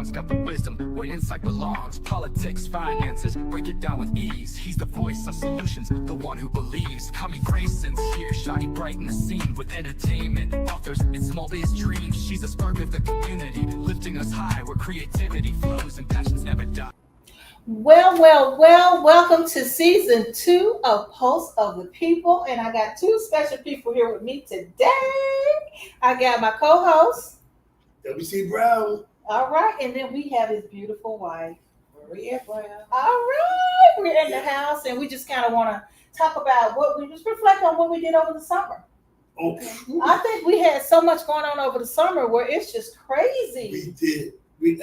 songs. Got the wisdom where insight belongs. Politics, finances, break it down with ease. He's the voice of solutions, the one who believes. Coming Grayson's here, shining bright in the scene. With entertainment, authors, and small biz dreams. She's a spark of the community, lifting us high where creativity flows and passions never die. Well, welcome to season 2 of Pulse of the People. And I got 2 special people here with me today. I got my co-host, W.C. Brown. All right. And then we have his beautiful wife, Maria Brown. All right. We're in the house and we just kind of want to talk about what we just reflect on what we did over the summer. Okay. I think we had so much going on over the summer where it's just crazy. We did. We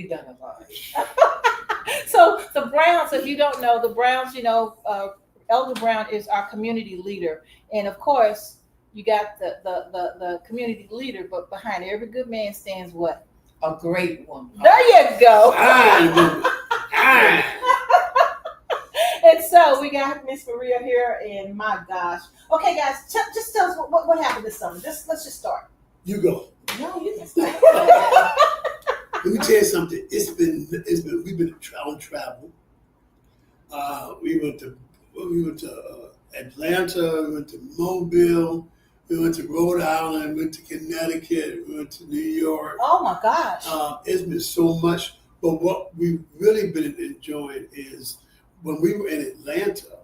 done a lot. So the Browns, if you don't know, the Browns, Elder Brown is our community leader. And of course, you got the community leader, but behind every good man stands what? A great woman. There you go. And so we got Miss Maria here, and my gosh. Okay, guys, just tell us what happened this summer. Let's just start. You go. No, you can start. Let me tell you something. We've been on travel. We went to Atlanta. We went to Mobile. We went to Rhode Island. We went to Connecticut. We went to New York. Oh my gosh! It's been so much. But what we've really been enjoying is when we were in Atlanta,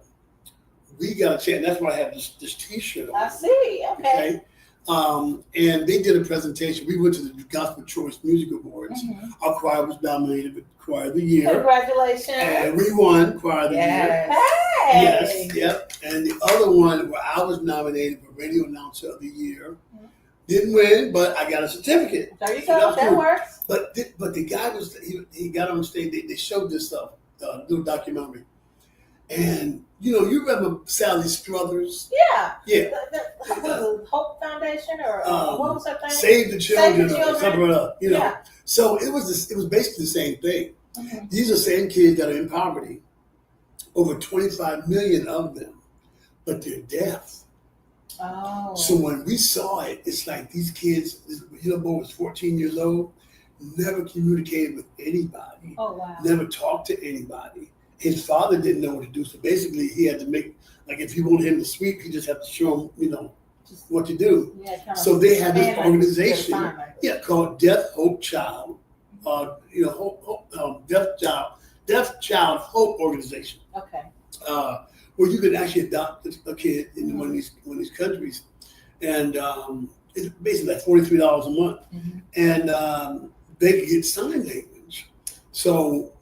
we got a chance. That's why I have this T-shirt on. I see. Okay. And they did a presentation. We went to the Gospel Choice Music Awards. Mm-hmm. Our choir was nominated for Choir of the Year. Congratulations. And we won Choir of the Year. Hey. Yes, yep. And the other one where I was nominated for Radio Announcer of the Year. Mm-hmm. Didn't win, but I got a certificate. There you go. That works. But the guy he got on stage. They showed this little documentary. And, you remember Sally Struthers? Yeah. Yeah. The Hope Foundation or what was that thing? Save the Children. Or something like that, Yeah. So it was basically the same thing. Mm-hmm. These are the same kids that are in poverty, over 25 million of them, but they're deaf. Oh. So when we saw it, it's like these kids, this little boy was 14 years old, never communicated with anybody. Oh, wow. Never talked to anybody. His father didn't know what to do. So basically he had to make, like if you wanted him to sweep, he just had to show him, what to do. Yeah, so they had this organization, called Deaf Hope Child, Deaf Child Hope Organization. Okay. Where you can actually adopt a kid in one of these countries, and it's basically like $43 a month, and they could get sign language. So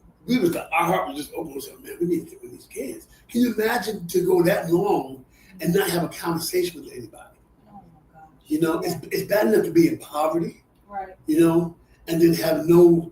our heart was just open. We said, man, we need to get with these kids. Can you imagine to go that long and not have a conversation with anybody? Oh my gosh. It's bad enough to be in poverty, right? And then have no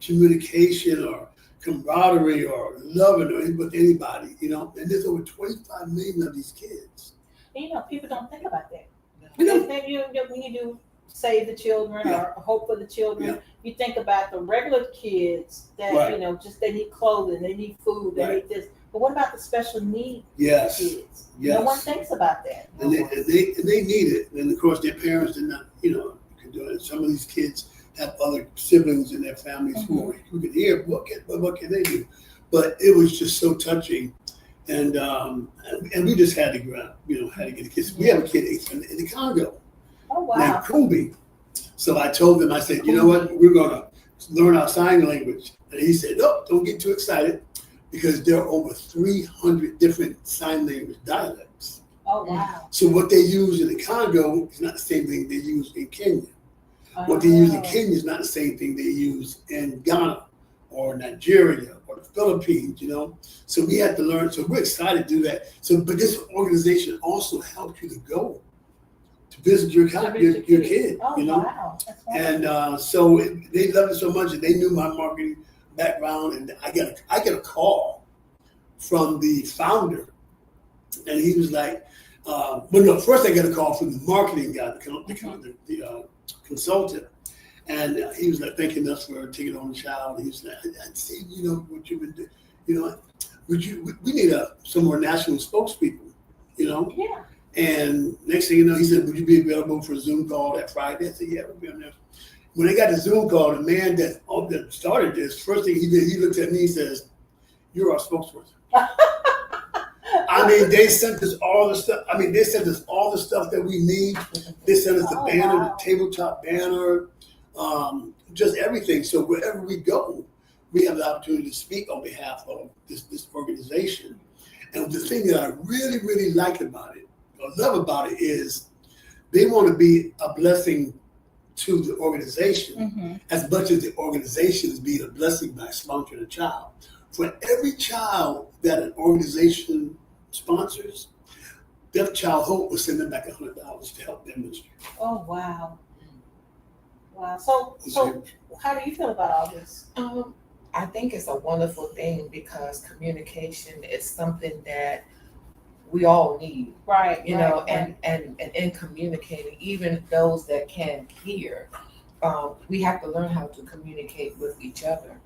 communication or camaraderie or loving with anybody, and there's over 25 million of these kids. And, people don't think about that. When you do Save the Children or Hope for the Children, you think about the regular kids that, just they need clothing, they need food, they need this. But what about the special needs kids? No one thinks about that. And they need it. And of course, their parents did not, can do it. Some of these kids have other siblings in their families who can hear. What can they do? But it was just so touching, and we just had to go out, had to get the kids. We have a kid in the Congo. Oh wow! Named Kumbi. So I told them, I said, you know what? We're gonna learn our sign language, and he said, no, don't get too excited, because there are over 300 different sign language dialects. Oh wow! So what they use in the Congo is not the same thing they use in Kenya. What they use in Kenya is not the same thing they use in Ghana or Nigeria or the Philippines, So we had to learn. So we're excited to do that. So, but this organization also helps you to go to visit your kid, Oh, wow. That's wonderful. And so they loved it so much that they knew my marketing background. And I get a call from the founder, and he was like, first I got a call from the marketing guy, the consultant, and he was like thanking us for taking on the child. He was like, "I'd seen what you've been doing. We need some more national spokespeople, Yeah. And next thing you know, he said, would you be available for a Zoom call that Friday? I said, yeah, we'll be on there. when they got the Zoom call, the man that started this, first thing he did, he looked at me and says, "You're our spokesperson." I mean, they sent us all the stuff. I mean, they sent us all the stuff that we need. They sent us the banner, the tabletop banner, just everything. So wherever we go, we have the opportunity to speak on behalf of this organization. And the thing that I really, really like about it, or love about it, is they want to be a blessing to the organization as much as the organization is being a blessing by sponsoring a child. For every child that an organization sponsors, Deaf Child Hope will send them back $100 to help their ministry. Oh, wow. Wow. So how do you feel about all this? I think it's a wonderful thing because communication is something that we all need. Right. You know, and in communicating, even those that can't hear, we have to learn how to communicate with each other.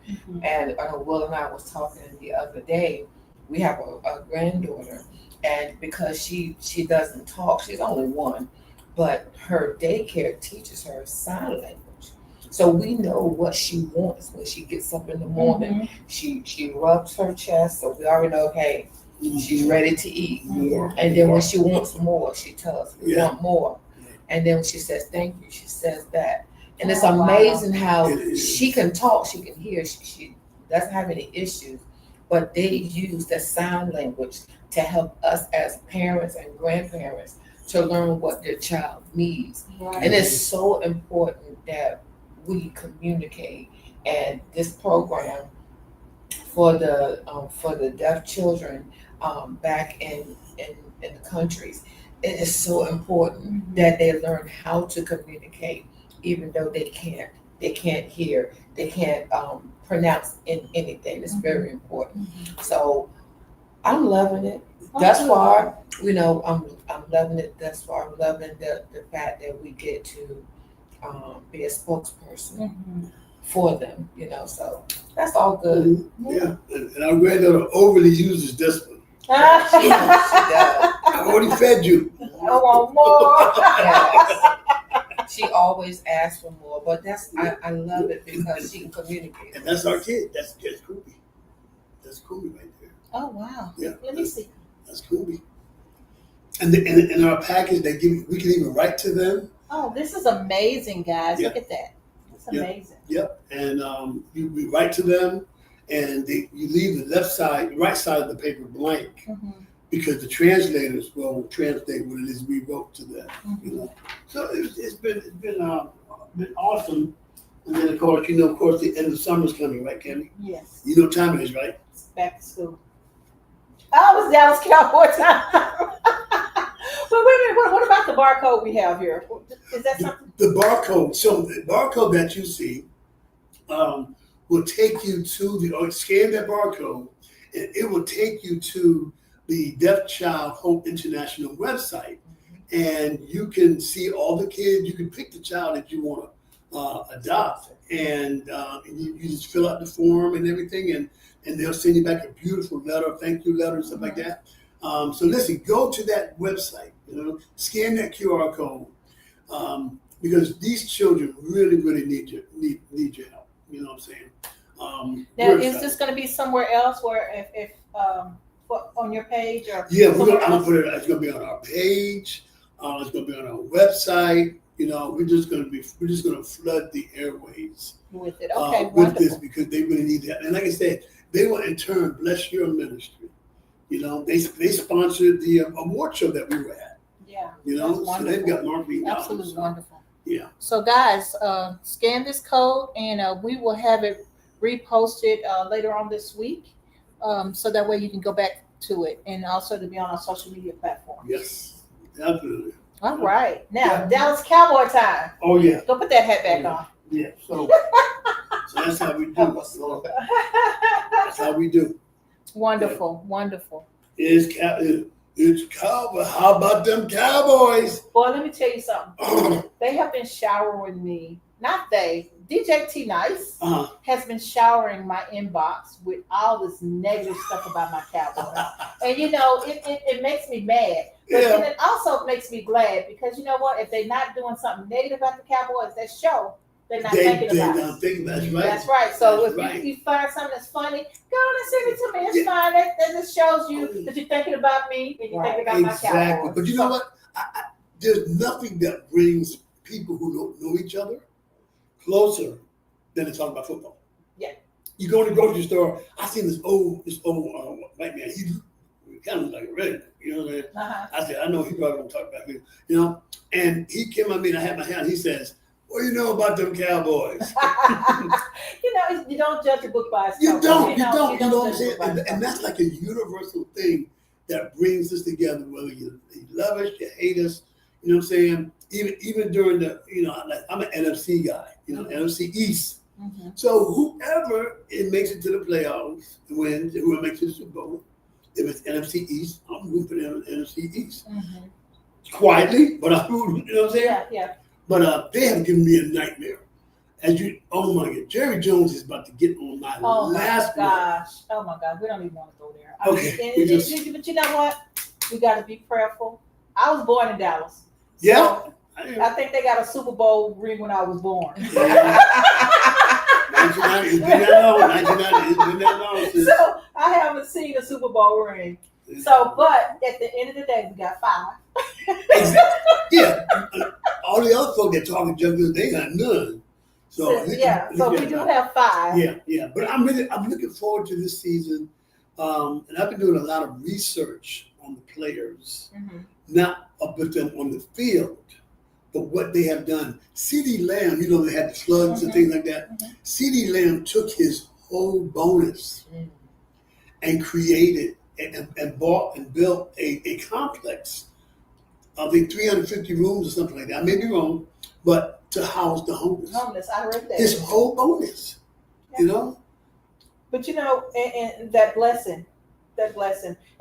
And Will and I was talking the other day. We have a granddaughter, and because she doesn't talk, she's only one, but her daycare teaches her sign language. So we know what she wants when she gets up in the morning. She rubs her chest, so we already know, hey, she's ready to eat. And then when she wants more, she tells us we want more. And then when she says thank you, she says that. And it's amazing how she can talk, she can hear, she doesn't have any issues, but they use the sign language to help us as parents and grandparents to learn what their child needs. And it's so important that we communicate. And this program for the deaf children back in the countries, it is so important that they learn how to communicate, even though they can't hear, they can't pronounce anything. It's very important. So I'm loving it thus far. You know, I'm loving it thus far. I'm loving the fact that we get to be a spokesperson for them. You know, so that's all good. Yeah, and our granddaughter overly uses this one. She does. I've already fed you. I want more. Yes. She always asks for more, but I love it because she can communicate. And that's our kid. That's Kobe. That's Kobe right there. Oh, wow. Yeah. Let me see. That's Kobe. And in our package, we can even write to them. Oh, this is amazing, guys. Look at that. It's amazing. Yep. And we write to them, and you leave the right side of the paper blank, because the translators will translate what it is we wrote to them. You know, so it's been awesome. And then of course the end of summer's coming, right, Kenny? Yes. You know what time it is, right? It's back to school. Oh, it's Dallas Cowboy time. But wait a minute, what about the barcode we have here? Is that something? The barcode. So the barcode that you see will take you to scan that barcode, and it will take you to the Deaf Child Hope International website, and you can see all the kids. You can pick the child that you want to adopt, and you just fill out the form and everything, and they'll send you back a beautiful letter, thank you letter, and stuff like that. So listen, go to that website, scan that QR code, because these children really, really need your help. You know what I'm saying? Now, is this going to be somewhere else where if on your page or? Yeah, I'm gonna put it. It's gonna be on our page. It's gonna be on our website. We're just gonna flood the airways with it. Okay, with this, because they really need that. And like I said, they will in turn bless your ministry. They sponsored the award show that we were at. Yeah. So they've got marketing. Absolutely wonderful. Yeah. So guys, scan this code, and we will have it reposted later on this week, so that way you can go back to it, and also to be on our social media platforms. Yes, definitely. All right, now Dallas Cowboy time. Oh yeah. Go put that hat back on. Yeah. So that's how we do. That's how we do. Wonderful, wonderful. It's Cowboy. How about them Cowboys? Boy, let me tell you something. They have been showering me. Not they. DJ T Nice has been showering my inbox with all this negative stuff about my Cowboys. And it makes me mad. But then it also makes me glad, because you know what? If they're not doing something negative about the Cowboys, that show they're not thinking about They're not thinking. That's right. That's right. So That's if right. you find something that's funny, go on and send it to me. It's fine. That just shows you that you're thinking about me and you're thinking about my Cowboys. But you know what? There's nothing that brings people who don't know each other closer than to talk about football. Yeah. You go to the grocery store. I seen this old white man. He kind of like a redneck. You know what I mean? I said, I know he probably won't talk about me. You know, and he came at me and I had my hand. He says, "What do you know about them Cowboys?" You know, you don't judge a book by its You cover. don't. You know what I'm judge a saying? book by its And that's like a universal thing that brings us together, whether you love us, you hate us. You know what I'm saying? Even during the, you know, like I'm an NFC guy. You know, NFC East. Mm-hmm. So whoever it makes it to the playoffs, wins, whoever makes it to the Super Bowl, if it's NFC East, I'm rooting for them in NFC East. Mm-hmm. Quietly, but I'm rooting, you know what I'm saying? Yeah. But they have given me a nightmare. Oh my God, Jerry Jones is about to get on my last one. Oh my gosh, we don't even want to go there. Okay. But you know what? We got to be prayerful. I was born in Dallas. So Yeah. I think they got a Super Bowl ring when I was born. 1990, it's been that long. 1990, it's been that long. So I haven't seen a Super Bowl ring. So, but at the end of the day, we got 5. Yeah. All the other folk that talking junk, they got none. So we do have 5. Yeah. But I'm looking forward to this season. And I've been doing a lot of research on the players, not with them on the field, but what they have done. CeeDee Lamb, you know, they had the slugs and things like that. CeeDee Lamb took his whole bonus and created and bought and built a complex, I think 350 rooms or something like that. I may be wrong, but to house the homeless. I read that. His whole bonus, you know? But you know, and that blessing. And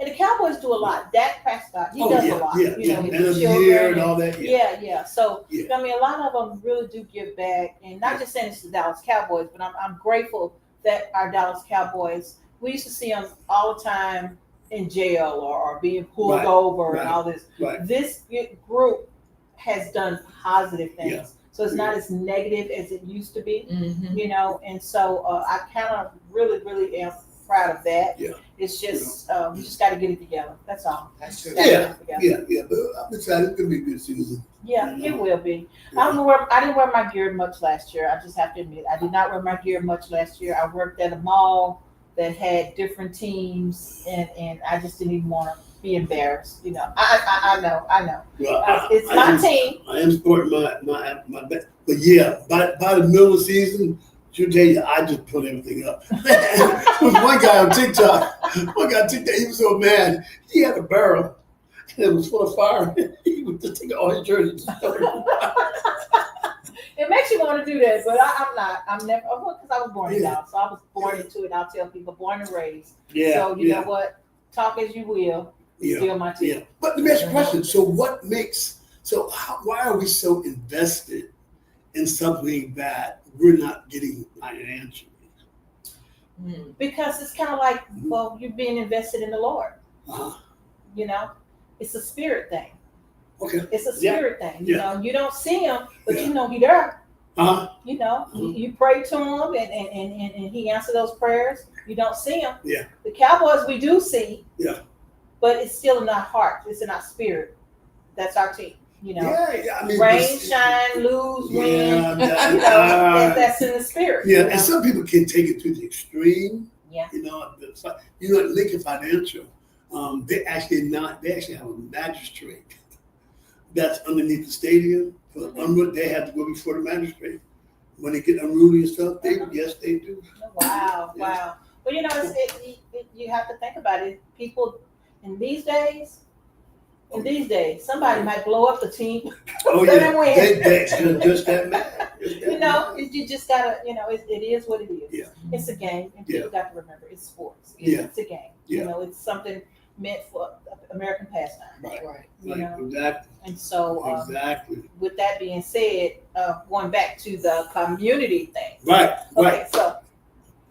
the Cowboys do a lot. Dak Prescott, he does a lot. Yeah, you know, end of the year and all that. Yeah. So, I mean, a lot of them really do give back. And not just saying it's the Dallas Cowboys, but I'm grateful that our Dallas Cowboys, we used to see them all the time in jail or being pulled over and all this. Right. This group has done positive things. Yeah. So it's not as negative as it used to be, you know. And so I kind of really am proud of that. Yeah. It's just we just got to get it together. That's all. That's true. Yeah. But I'm excited. It's gonna be a good season. Yeah, it will be. I didn't wear my gear much last year. I just have to admit, I did not wear my gear much last year. I worked at a mall that had different teams, and I just didn't even want to be embarrassed. You know, I know. Well, it's my team. I am sporting my best, but yeah, by the middle of the season, she'll tell you, I just put everything up. There was one guy on TikTok. He was so mad. He had a barrel, and it was full of fire. He would just take all his jerseys. It makes you want to do that, but I'm not. I'm never, because I was born in Dallas, so I was born into it. I'll tell people, born and raised. So you know what? Talk as you will. Still my team. Yeah. But let me ask you a question. So why are we so invested in something that we're not getting financially? Because it's kind of like, well, you're being invested in the Lord. You know, it's a spirit thing. Okay. It's a spirit thing. You know, you don't see him, but you know he there. You know, you pray to him, and he answers those prayers. You don't see him. Yeah. The Cowboys we do see. Yeah. But it's still in our heart. It's in our spirit. That's our team. You know. Yeah. I mean, rain, shine, lose, win. You know, that's in the spirit. Yeah, you know? and some people can take it to the extreme. Yeah. You know, at Lincoln Financial, they actually have a magistrate that's underneath the stadium. They have to go before the magistrate when they get unruly and stuff. Yes, they do. Wow. Well, you know, you have to think about it. People in these days, somebody might blow up the team. Oh yeah, they're just that mad. You know, you just gotta. You know, it is what it is. Yeah. It's a game, and people got to remember it's sports. It's a game. Yeah. You know, it's something meant for American pastime. Right. You know? Exactly. And so, exactly. With that being said, going back to the community thing. Right. Okay,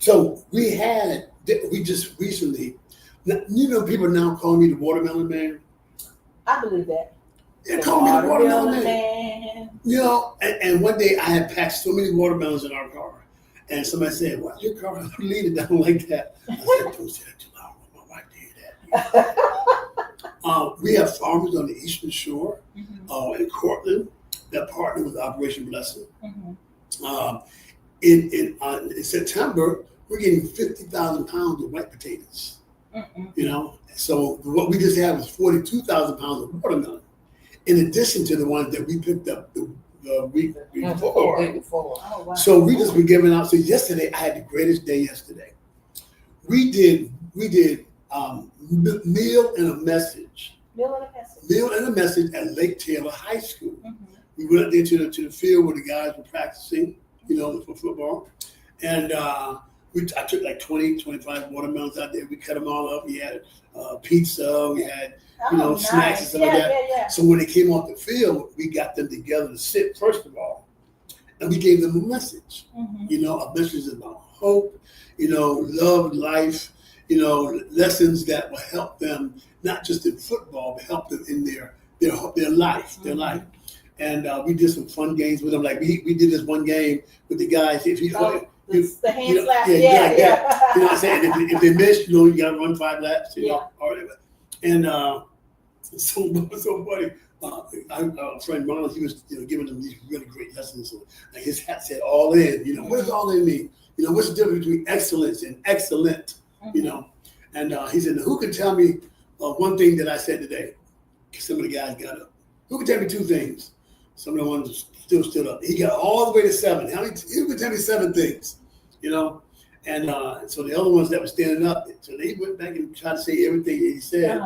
So we just recently, you know, people are now calling me the watermelon man. I believe that. They called me the watermelon man. You know, and one day I had packed so many watermelons in our car. And somebody said, "Why your car lead it down like that?" I said, "Don't say that too loud. My wife did that." We have farmers on the Eastern Shore, in Cortland, that partner with Operation Blessing. In September, we're getting 50,000 pounds of white potatoes. You know, so what we just had was 42,000 pounds of watermelon, in addition to the ones that we picked up the week before. Oh, wow. So we just been giving out. So yesterday, I had the greatest day yesterday. We did meal and a message. Meal and a message at Lake Taylor High School. We went up there to the field where the guys were practicing, you know, for football. And I took like 20, 25 watermelons out there. We cut them all up. We had pizza. We had, snacks and stuff like that. Yeah. So when they came off the field, we got them together to sit, first of all. And we gave them a message. You know, a message about hope, you know, love, life, you know, lessons that will help them, not just in football, but help them in their life, And we did some fun games with them. Like we did this one game with the guys. If you the hand slap. Yeah. You know what I'm saying? If they miss, you know, you got to run 5 laps. You know, or whatever. And so funny. Our friend Ronald, he was giving them these really great lessons. So, like his hat said "all in." You know, what does all in mean? You know, what's the difference between excellence and excellent? You know, and he said, "Who can tell me one thing that I said today?" Some of the guys got up. Who can tell me 2 things? Some of the ones still stood up. He got all the way to 7. Who can tell me 7 things? You know, and so the other ones that were standing up, so they went back and tried to say everything that he said.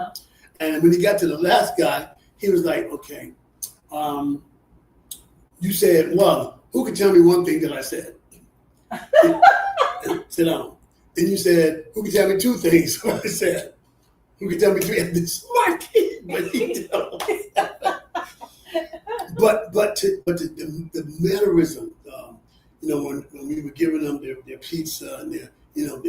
And when he got to the last guy, he was like, "Okay, you said, well, who can tell me one thing that I said?" Sit down. Then you said, "Who can tell me 2 things?" I said, "Who can tell me 3?" This smart kid, but he don't. But the mannerism, you know, when we were giving them their pizza and their, you know,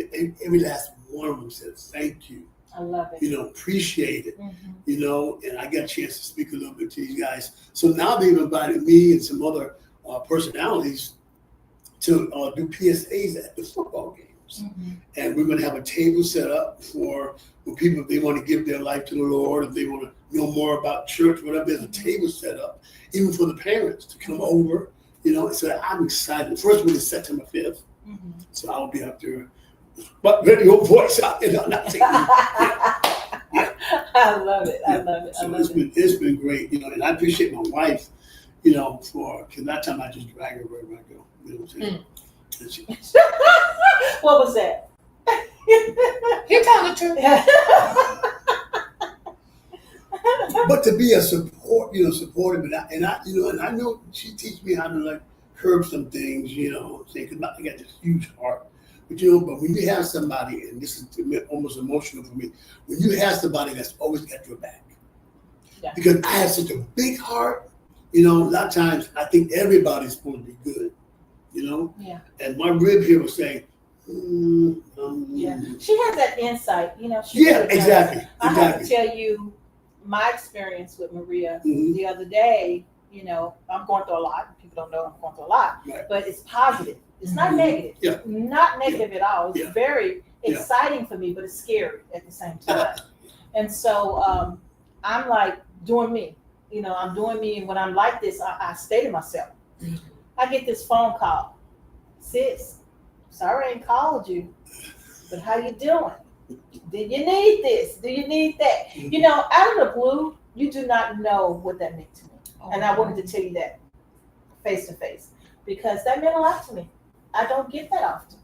every last one of them said thank you. I love it. You know, appreciate it. You know, and I got a chance to speak a little bit to these guys. So now they've invited me and some other personalities to do PSAs at the football games. And we're going to have a table set up for people, if they want to give their life to the Lord, if they want to know more about church, whatever, there's a table set up, even for the parents to come over, you know. So I'm excited. The first one is September 5th. So I'll be up there. But radio voice out there, not taking I love it. I love it. So it's been great, you know, and I appreciate my wife, you know, because that time I just drag her wherever I go. You know what I'm saying? What was that? You're telling the truth. But to be a supportive, and I know she teaches me how to like curb some things, you know, saying, because I got this huge heart. But but when you have somebody, and this is almost emotional for me, when you have somebody that's always got your back, because I have such a big heart, you know, a lot of times I think everybody's supposed to be good, you know. And my rib here was saying, she has that insight, you know. Exactly. I have to tell you my experience with Maria the other day. You know, I'm going through a lot. People don't know I'm going through a lot, but it's positive. It's not negative. Not negative at all. It's very exciting for me, but it's scary at the same time. And so I'm like doing me. You know, I'm doing me, and when I'm like this, I stay to myself. I get this phone call. "Sis, sorry I ain't called you, but how you doing? Do you need this? Do you need that?" You know, out of the blue, you do not know what that meant to me. And I wanted to tell you that face to face, because that meant a lot to me. I don't get that often,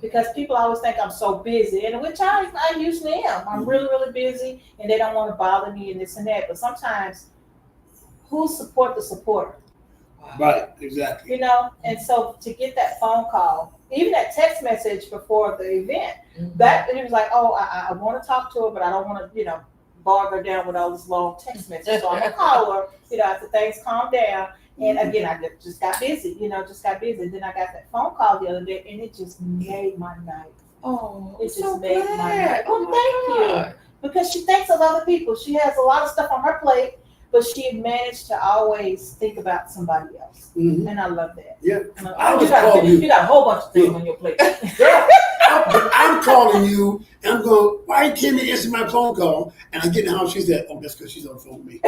because people always think I'm so busy, and which I usually am. I'm really, really busy, and they don't want to bother me and this and that. But sometimes, who support the supporter? Right, exactly. You know, and so to get that phone call, even that text message before the event, that it was like, oh, I want to talk to her, but I don't want to, you know, bog her down with all this long text message. So I'm gonna call her, you know, after things calm down. And again, I just got busy, you know, Then I got that phone call the other day, and it just made my night. Oh, it just made my night. Well, thank you, because she thinks of other people. She has a lot of stuff on her plate, but she had managed to always think about somebody else. Mhm. And I love that. Yeah. I you got a whole bunch of things on your plate. Girl, I'm calling you, and I'm going, why you can't answer my phone call? And I get in the house, she said, oh, that's because she's on the phone with me.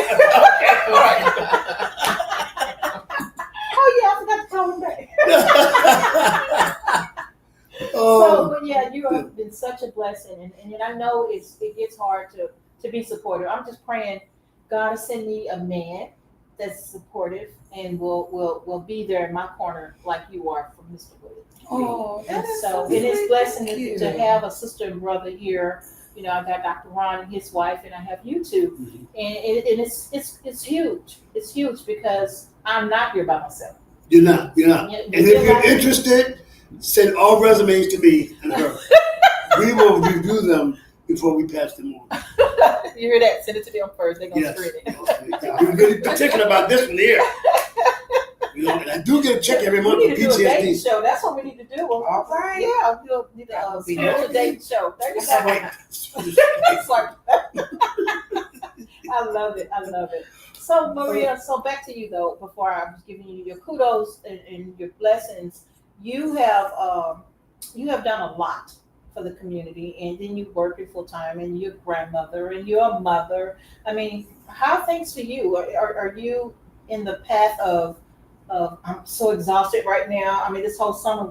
Oh yeah, I forgot to call him back. So, but yeah, you have been such a blessing, and I know it gets hard to be supportive. I'm just praying God to send me a man that's supportive and will be there in my corner like you are for Mr. Willie. Oh, And that is so so it is sweet. blessing Thank to you. have a sister and brother here. You know, I got Dr. Ron and his wife, and I have you two, Mhm. and it's huge. It's huge because I'm not here by myself. You're not. Yeah, And if you're interested, send all resumes to me and her. We will review them before we pass them on. You hear that? Send it to them first. They're gonna Yes. screen it. We're really particular about this one here. You know, and I do get a check every month We for need to do a dating PTSD. show. That's what we need to do. All right. Yeah, we'll need That a would be spiritual nice. dating show. There you That's go. right. It's like, I love it. I love it. So Maria, so back to you though. Before I'm just giving you your kudos and your blessings, you have done a lot for the community, and then you working full time, and you're a grandmother, and you're a mother. I mean, how are things for you? Are you in the path of I'm so exhausted right now? I mean, this whole summer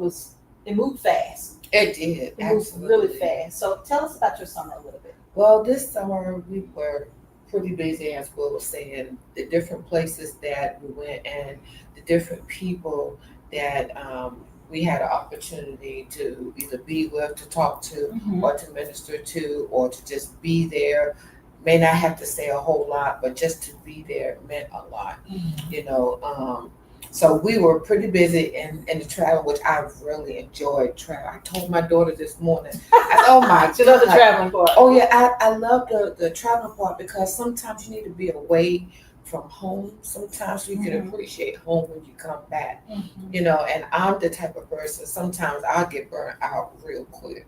it moved fast. It did. It moved Absolutely. really fast. So tell us about your summer a little bit. Well, this summer we were pretty busy, as Will was saying, the different places that we went and the different people that we had an opportunity to either be with, to talk to, or to minister to, or to just be there. May not have to say a whole lot, but just to be there meant a lot, you know. So we were pretty busy in the travel, which I really enjoyed travel. I told my daughter this morning, oh my She loves the God. traveling part. Oh yeah, I love the traveling part because sometimes you need to be away from home. Sometimes you can appreciate home when you come back, you know, and I'm the type of person, sometimes I'll get burnt out real quick.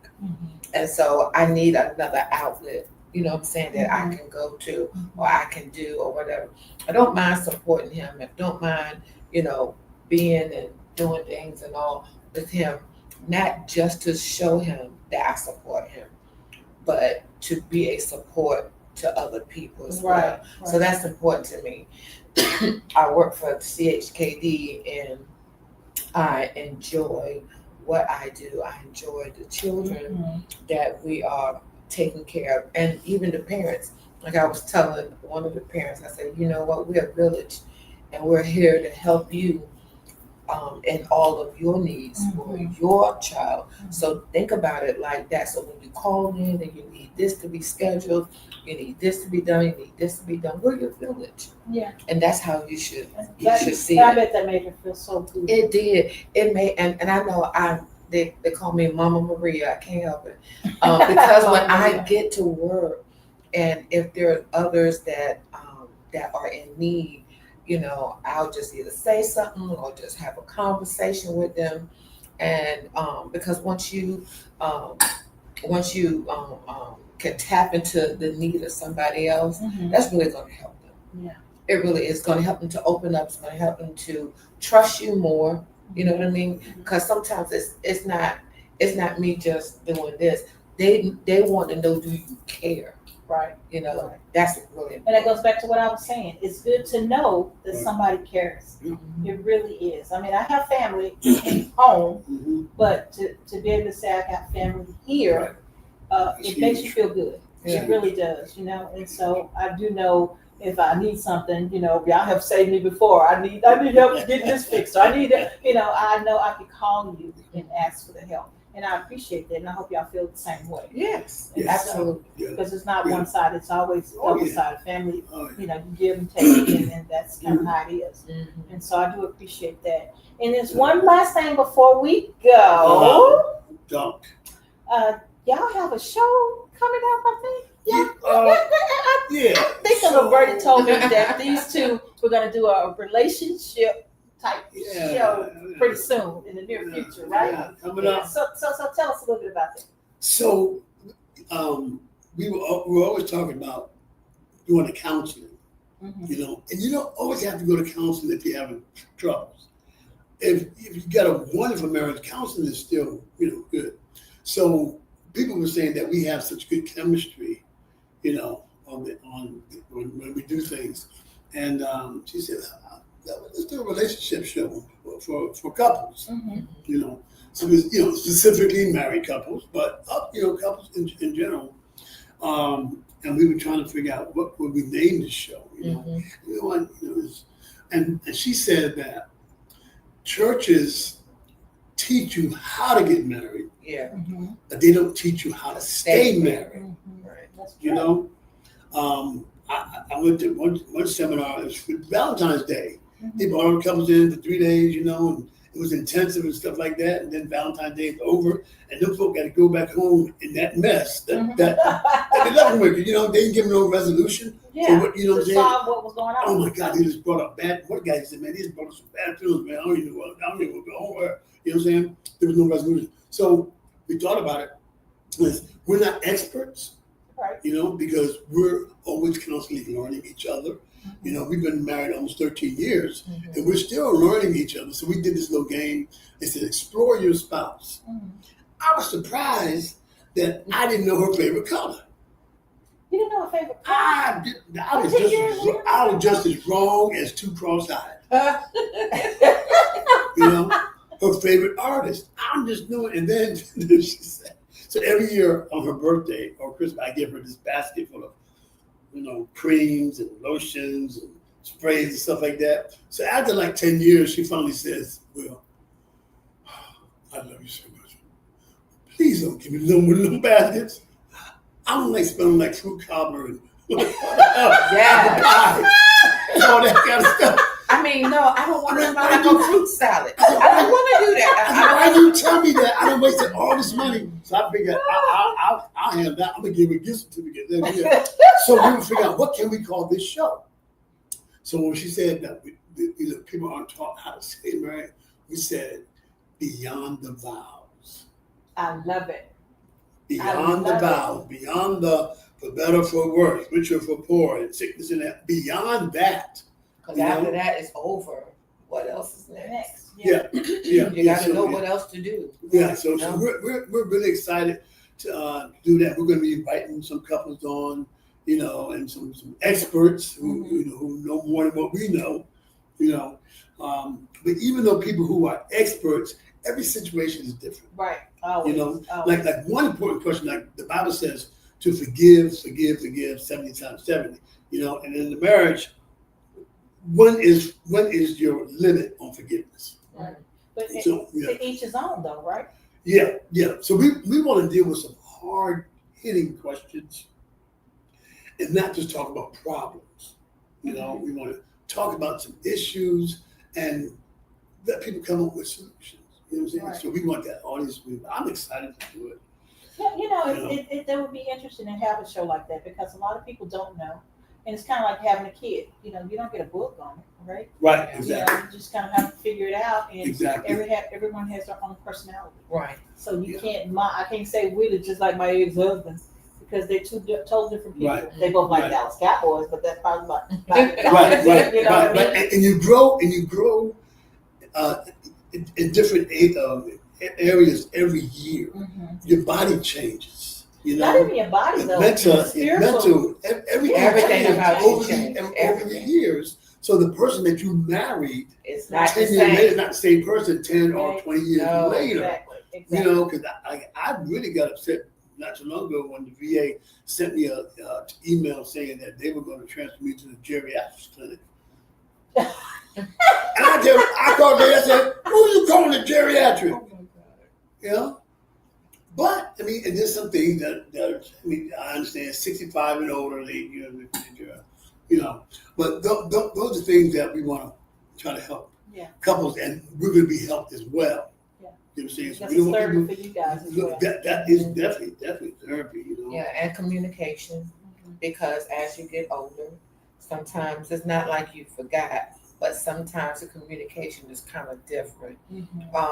And so I need another outlet, you know what I'm saying, that I can go to or I can do or whatever. I don't mind supporting him. I don't mind, you know, being and doing things and all with him, not just to show him that I support him, but to be a support to other people as well. Right. So that's important to me. I work for CHKD and I enjoy what I do. I enjoy the children that we are taking care of, and even the parents. Like I was telling one of the parents, I said, you know what, we're a village and we're here to help you in all of your needs for your child. So think about it like that. So when you call in and you need this to be scheduled, you need this to be done, you need this to be done, we're your village. Yeah. And that's how you should see I it. bet that made her feel so good. It did. It made, and I know they call me Mama Maria. I can't help it. Because when I get to work, and if there are others that are in need, you know, I'll just either say something or just have a conversation with them. And because once you can tap into the need of somebody else, that's really going to help them. Yeah. It really is going to help them to open up. It's going to help them to trust you more. You know what I mean? Because sometimes it's not me just doing this. They want to know, do you care? Right. You know, that's really important. And that goes back to what I was saying. It's good to know that somebody cares. It really is. I mean, I have family home, but to be able to say I got family here, it makes you feel good. Yeah. It really does, you know. And so I do know if I need something, you know, y'all have saved me before. I need help getting this fixed. I need it, you know. I know I can call you and ask for the help. And I appreciate that, and I hope y'all feel the same way. Yes, Yes. absolutely. Because it's not one side; it's always the other side. Family, Oh, yeah. you know, you give and take, and that's kind of how it is. And so I do appreciate that. And there's one last thing before we go. Don't. Y'all have a show coming up, I think. Yeah. I think Roberta told me that these two were going to do a relationship type show pretty soon in the near future, right? Yeah, coming up. So tell us a little bit about that. So we were always talking about doing the counseling You know, and you don't always have to go to counseling if you're having troubles. If you got a wonderful marriage, counseling is still, you know, good. So people were saying that we have such good chemistry, you know, when we do things. And she said, let's do a relationship show for couples, you know. So, you know, specifically married couples, but, you know, couples in general. And we were trying to figure out what would we name the show, you know. You know what, you know, and she said that churches teach you how to get married, but they don't teach you how to stay married. Right. You know, I went to one seminar. It was for Valentine's Day. They brought all the couples in for 3 days, you know, and it was intensive and stuff like that. And then Valentine's Day is over, and them folk got to go back home in that mess that they left with. You know, they didn't give them no resolution. Yeah, what, you know what I'm saying? solve what was going on. Oh my God, they just brought up bad. One guy said, "Man, they just brought up some bad feelings, man. I don't even know what's going on." You know what I'm saying? There was no resolution. So we thought about it. We're not experts. Right. You know, because we're always constantly learning each other. You know, we've been married almost 13 years, and we're still learning each other. So we did this little game. It said, explore your spouse. I was surprised that I didn't know her favorite color. You didn't know her favorite color? I was just as wrong as two cross-eyed. You know, her favorite artist. I'm just doing, and then she said, so every year on her birthday or Christmas, I give her this basket full of, you know, creams and lotions and sprays and stuff like that. So after like 10 years, she finally says, "Well, I love you so much. Please don't give me little baskets. I don't like smelling like fruit cobbler and all that kind of stuff." I mean, no, I don't want to smell like a fruit salad. I don't want to do that. Why you tell me that? I done wasted all this money. So I figured I'll have that. I'm going to give her a gift certificate. So we would figure out, what can we call this show? So when she said that people aren't taught how to stay married, we said, Beyond the Vows. I love it. Beyond the vows. Beyond the for better, for worse, richer, for poor, and sickness and that. Beyond that. Because after that is over, what else is next? Yeah. You got to know what else to do. Yeah, so we're really excited to do that. We're going to be inviting some couples on, you know, and some experts who you know, who know more than what we know, you know. But even though people who are experts, every situation is different. Right. Always. You know, always. like one important question, like the Bible says, to forgive 70 times 70. You know, and in the marriage, when is your limit on forgiveness? Right. But So, to each his own, though, right? Yeah. So we want to deal with some hard hitting questions and not just talk about problems. You know, we want to talk about some issues and let people come up with solutions. You know what I'm saying? Right. So we want that audience. I'm excited to do it. Yeah, you know, it would be interesting to have a show like that because a lot of people don't know. And it's kind of like having a kid. You know, you don't get a book on it, right? Right, You exactly. know, you just kind of have to figure it out. And Exactly. everyone has their own personality. Right. So you can't, I can't say Willie just like my ex-husband because they're two totally different people. Right. They both like Right. Dallas Cowboys, but that's probably about Right. You know what I mean? And you grow in different areas every year. Your body changes. You know, Not even your body though. mental, everything about you over the years. So the person that you married, It's not 10 the years later, same. is not the same person 10 or 20 years No, later. Exactly. You know, because I really got upset not too long ago when the VA sent me a email saying that they were going to transfer me to the geriatrics clinic. And I called there and said, "Who are you calling the geriatric?" Oh my God. You know? But, I mean, and there's some things that I mean, I understand 65 and older, you know, but those are things that we want to try to help couples, and we're going to be helped as well. Yeah. You know what I'm saying? So That's we don't want therapy people, for you guys as well. that is definitely therapy, you know? Yeah, and communication, because as you get older, sometimes it's not like you forgot, but sometimes the communication is kind of different.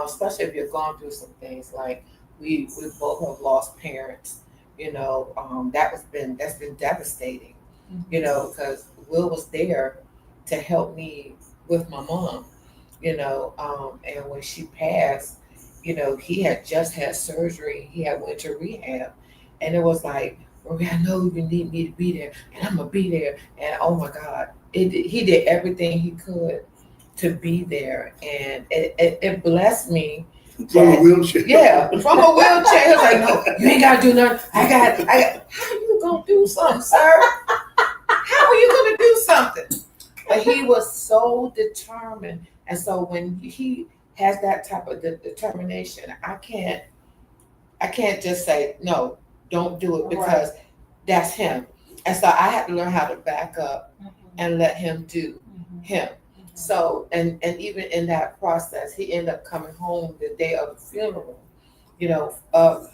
Especially if you're going through some things like we both have lost parents, you know, that's been devastating, you know, because Will was there to help me with my mom, and when she passed, he had just had surgery. He had went to rehab, and it was like, Marie, I know you need me to be there, and I'm gonna be there. And oh my God, he did everything he could to be there, and it blessed me. From a wheelchair. Yeah, from a wheelchair. He was like, no, you ain't gotta do nothing. I got. How you gonna do something, sir? How are you gonna do something? But he was so determined, and so when he has that type of determination, I can't just say no, don't do it, because that's him. And so I had to learn how to back up and let him do him. So and even in that process, he ended up coming home the day of the funeral, of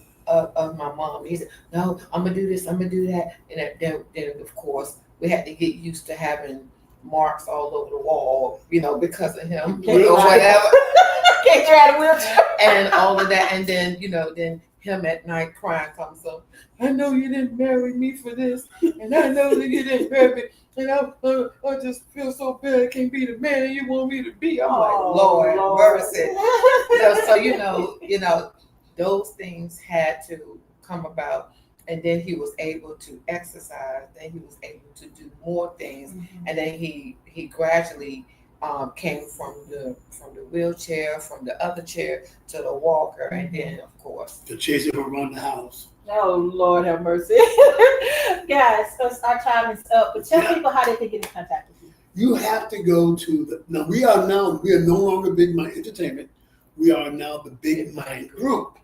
my mom. He said, no, I'm gonna do this, I'm gonna do that. And then of course we had to get used to having marks all over the wall, because of him, or whatever. Can't drive a wheelchair. And all of that. And then, then him at night crying comes up. I know you didn't marry me for this, and I know that you didn't marry me, and I just feel so bad I can't be the man you want me to be. I'm like, Lord mercy. So those things had to come about, and then he was able to exercise. Then he was able to do more things, and then he gradually came from the wheelchair, from the other chair to the walker, and then of course to chase him around the house. Oh, Lord have mercy. Guys, our time is up, but tell people how they can get in contact with you. You have to go to we are no longer Big Mind Entertainment. We are now the Big Mind Group.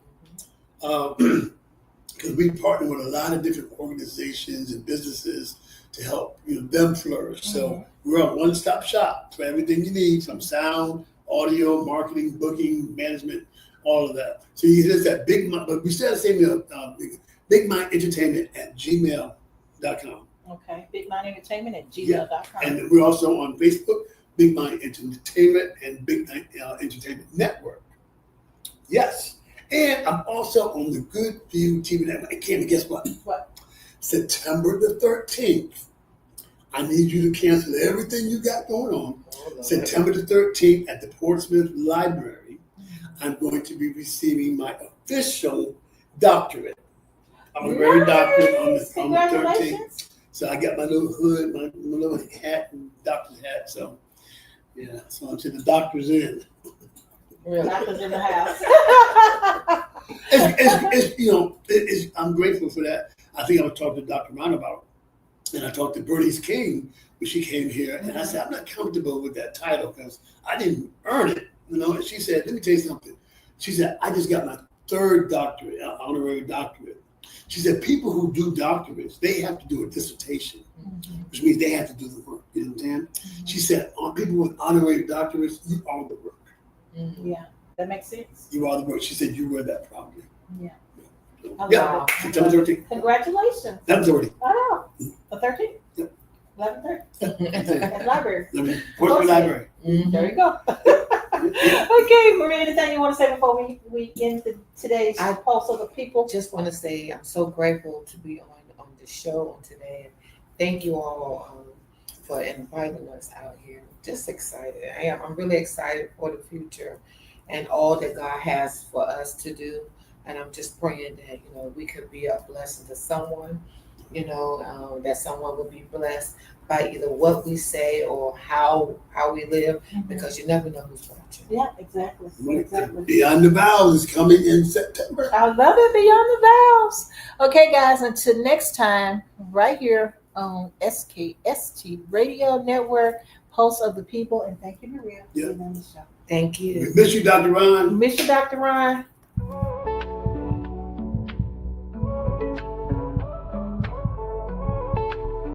Because we partner with a lot of different organizations and businesses to help them flourish. So we're a one-stop shop for everything you need, from sound, audio, marketing, booking, management, all of that. So you hit us at Big Mind, but we still have the same Big Mind Entertainment at gmail.com. Okay, Big Mind Entertainment at gmail.com. And we're also on Facebook, Big Mind Entertainment and Big Mind Entertainment Network. Yes. And I'm also on the Good View TV network. And Candy, guess what? What? September the 13th. I need you to cancel everything you got going on. September the 13th at the Portsmouth Library, I'm going to be receiving my official doctorate. I'm a very doctorate on the 13th. So I got my little hood, my little hat and doctor's hat. So yeah, so I'm saying the doctor's in. Really? Doctor's in the house. I'm grateful for that. I think I was talking to Dr. Ron about it, and I talked to Bernice King when she came here, and I said, I'm not comfortable with that title because I didn't earn it, And she said, let me tell you something. She said, I just got my third doctorate, honorary doctorate. She said, people who do doctorates, they have to do a dissertation, which means they have to do the work. You know what I'm saying? She said, people with honorary doctorates, you are the work. Yeah, that makes sense. You are the work. She said, you were that proudly. Yeah. Yeah, September 13th. Congratulations. That was already. I know. The 13th? Yep. 11:30 at the library. Portsmouth Library. There you go. Okay, Marie, anything you want to say before we end today's Pulse of the People? Just want to say I'm so grateful to be on the show today. And thank you all for inviting us out here. Just excited. I'm really excited for the future and all that God has for us to do. And I'm just praying that, we could be a blessing to someone, that someone will be blessed by either what we say or how we live, because you never know who's watching. Yeah, exactly. Beyond the Vows is coming in September. I love it, Beyond the Vows. Okay, guys, until next time, right here on SKST Radio Network, Pulse of the People. And thank you, Maria, for being on the show. Thank you. We miss you, Dr. Ron. Miss you, Dr. Ron.